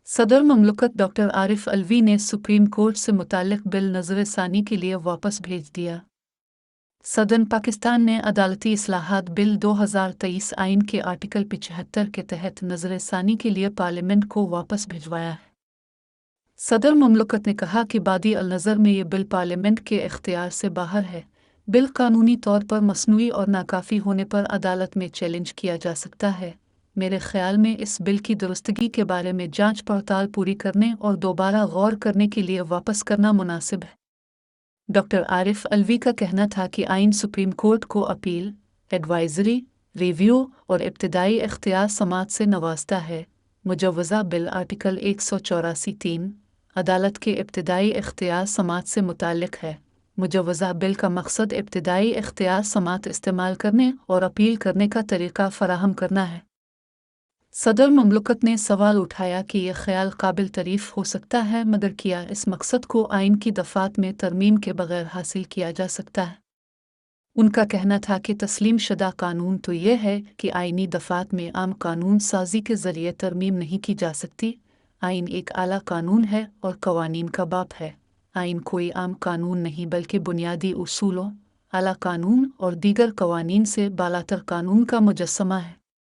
सदर ममलकत डॉक्टर आरिफ अलवी ने supreme court से मुताल्लिक बिल नज़र-ए-सानी के लिए वापस भेज दिया। सदन पाकिस्तान ने अदालती इस्लाहात बिल 2023 आइन के आर्टिकल 75 के तहत नज़र-ए-सानी के लिए पार्लियामेंट को वापस भिजवाया है। सदर ममलकत ने कहा कि बादी अल-नज़र में ये बिल पार्लियामेंट के इख्तियार से बाहर है। बिल कानूनी तौर पर मसनूई और नाकाफ़ी होने पर अदालत में चैलेंज किया जा सकता है। मेरे ख्याल में इस बिल की दुरुस्तगी के बारे में जांच पड़ताल पूरी करने और दोबारा गौर करने के लिए वापस करना मुनासिब है। डॉक्टर आरिफ अलवी का कहना था कि आइन सुप्रीम कोर्ट को अपील, एडवाइजरी, रिव्यू और इब्तदाई इख्तियार समात से नवाजता है। मुजव्वज़ा बिल आर्टिकल 184(3) अदालत के इब्तदाई इख्तियार समात से मुताल्लिक है। मुजव्वज़ा बिल का मकसद इब्तदाई इख्तियार समात इस्तेमाल करने और अपील करने का तरीका फराहम करना है। सदर ममलकत ने सवाल उठाया कि यह ख्याल काबिल तारीफ हो सकता है, मगर क्या इस मकसद को आइन की दफ़ात में तरमीम के बगैर हासिल किया जा सकता है? उनका कहना था कि तस्लीम शुदा कानून तो यह है कि आइनी दफ़ात में आम कानून साजी के ज़रिए तरमीम नहीं की जा सकती। आइन एक आला कानून है और कवानीन का बाप है। आइन कोई आम कानून नहीं बल्कि बुनियादी उसूलों, आला कानून और दीगर कवानीन से बालातर कानून का मुजस्समा है।